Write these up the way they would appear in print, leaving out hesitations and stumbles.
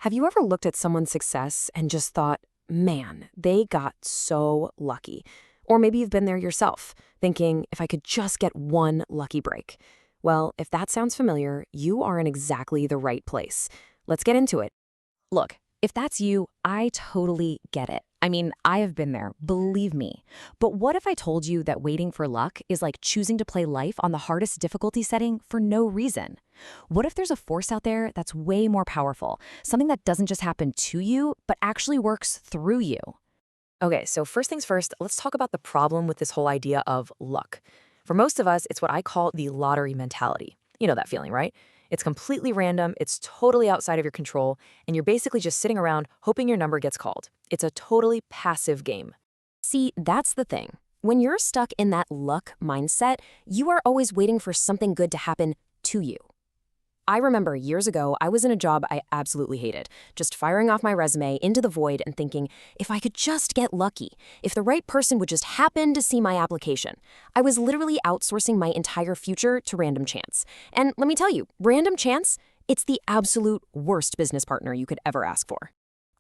Have you ever looked at someone's success and just thought, man, they got so lucky? Or maybe you've been there yourself, thinking, if I could just get one lucky break. Well, if that sounds familiar, you are in exactly the right place. Let's get into it. Look, if that's you, I totally get it. I mean, I have been there, believe me. But what if I told you that waiting for luck is like choosing to play life on the hardest difficulty setting for no reason? What if there's a force out there that's way more powerful, something that doesn't just happen to you, but actually works through you? Okay, so first things first, let's talk about the problem with this whole idea of luck. For most of us, it's what I call the lottery mentality. You know that feeling, right? It's completely random, it's totally outside of your control, and you're basically just sitting around hoping your number gets called. It's a totally passive game. See, that's the thing. When you're stuck in that luck mindset, you are always waiting for something good to happen to you. I remember years ago, I was in a job I absolutely hated, just firing off my resume into the void and thinking, if I could just get lucky, if the right person would just happen to see my application. I was literally outsourcing my entire future to random chance. And let me tell you, random chance, it's the absolute worst business partner you could ever ask for.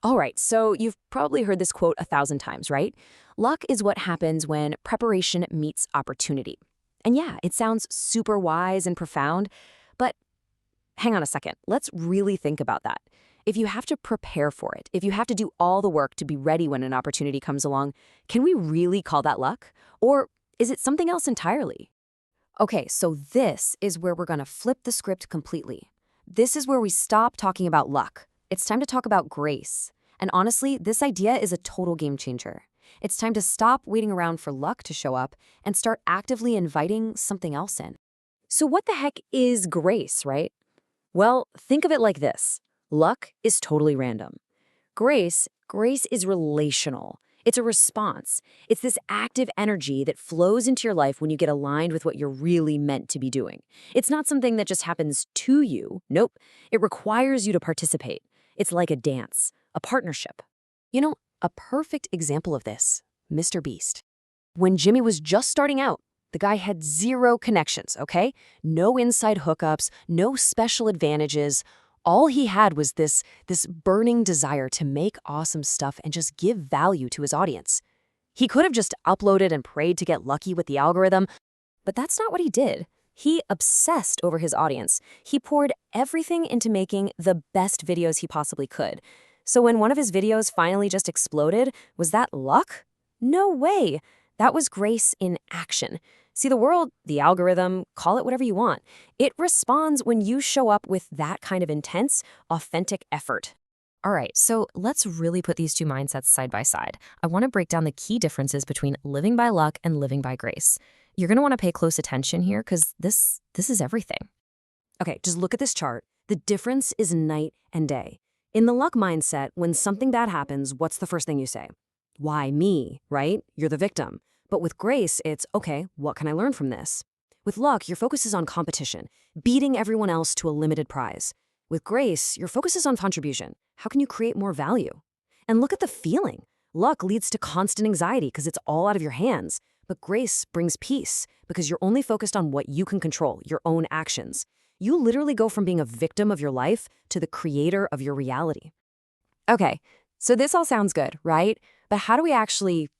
All right, so you've probably heard this quote 1,000 times, right? Luck is what happens when preparation meets opportunity. And yeah, it sounds super wise and profound, but hang on a second. Let's really think about that. If you have to prepare for it, if you have to do all the work to be ready when an opportunity comes along, can we really call that luck? Or is it something else entirely? Okay, so this is where we're going to flip the script completely. This is where we stop talking about luck. It's time to talk about grace. And honestly, this idea is a total game changer. It's time to stop waiting around for luck to show up and start actively inviting something else in. So what the heck is grace, right? Well, think of it like this. Luck is totally random. Grace is relational. It's a response. It's this active energy that flows into your life when you get aligned with what you're really meant to be doing. It's not something that just happens to you. Nope. It requires you to participate. It's like a dance, a partnership. You know, a perfect example of this, Mr. Beast. When Jimmy was just starting out, the guy had zero connections, okay? No inside hookups, no special advantages. All he had was this burning desire to make awesome stuff and just give value to his audience. He could have just uploaded and prayed to get lucky with the algorithm, but that's not what he did. He obsessed over his audience. He poured everything into making the best videos he possibly could. So when one of his videos finally just exploded, was that luck? No way. That was grace in action. See, the world, the algorithm, call it whatever you want, it responds when you show up with that kind of intense, authentic effort. All right, so let's really put these two mindsets side by side. I want to break down the key differences between living by luck and living by grace. You're going to want to pay close attention here because this is everything. Okay, just look at this chart. The difference is night and day. In the luck mindset, when something bad happens, what's the first thing you say? Why me, right? You're the victim. But with grace, it's, okay, what can I learn from this? With luck, your focus is on competition, beating everyone else to a limited prize. With grace, your focus is on contribution. How can you create more value? And look at the feeling. Luck leads to constant anxiety because it's all out of your hands. But grace brings peace because you're only focused on what you can control, your own actions. You literally go from being a victim of your life to the creator of your reality. Okay, so this all sounds good, right? But how do we actually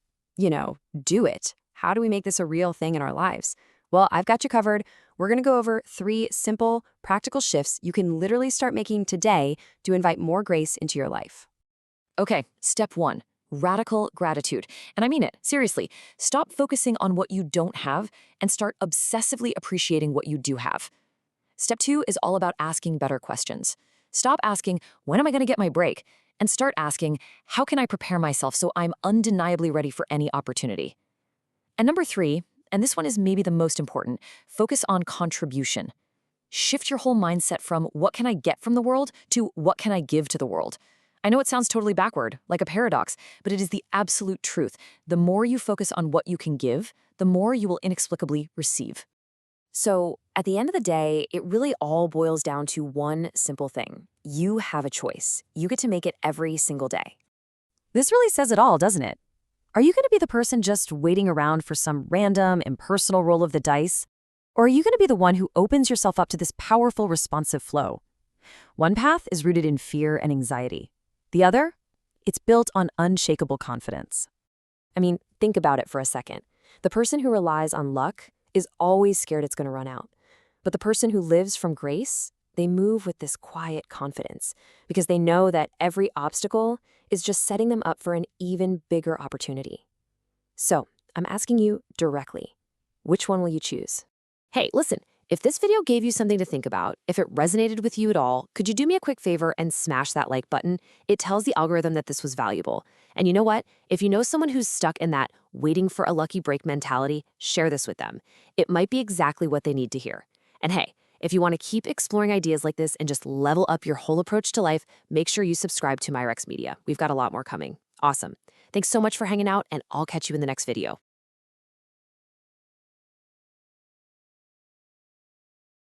do it? How do we make this a real thing in our lives? Well, I've got you covered. We're going to go over 3 simple, practical shifts you can literally start making today to invite more grace into your life. Okay, step 1, radical gratitude. And I mean it, seriously. Stop focusing on what you don't have and start obsessively appreciating what you do have. Step 2 is all about asking better questions. Stop asking, when am I going to get my break? And start asking, how can I prepare myself so I'm undeniably ready for any opportunity? And number 3, and this one is maybe the most important, focus on contribution. Shift your whole mindset from what can I get from the world to what can I give to the world. I know it sounds totally backward, like a paradox, but it is the absolute truth. The more you focus on what you can give, the more you will inexplicably receive. So at the end of the day, it really all boils down to one simple thing. You have a choice. You get to make it every single day. This really says it all, doesn't it? Are you going to be the person just waiting around for some random, impersonal roll of the dice? Or are you going to be the one who opens yourself up to this powerful, responsive flow? One path is rooted in fear and anxiety. The other? It's built on unshakable confidence. I mean, think about it for a second. The person who relies on luck is always scared it's going to run out. But the person who lives from grace, they move with this quiet confidence because they know that every obstacle is just setting them up for an even bigger opportunity. So, I'm asking you directly, which one will you choose? Hey, listen, if this video gave you something to think about, if it resonated with you at all, could you do me a quick favor and smash that like button? It tells the algorithm that this was valuable. And you know what? If you know someone who's stuck in that waiting for a lucky break mentality, share this with them. It might be exactly what they need to hear. And hey, if you want to keep exploring ideas like this and just level up your whole approach to life, make sure you subscribe to Myrex Media. We've got a lot more coming. Awesome. Thanks so much for hanging out, and I'll catch you in the next video.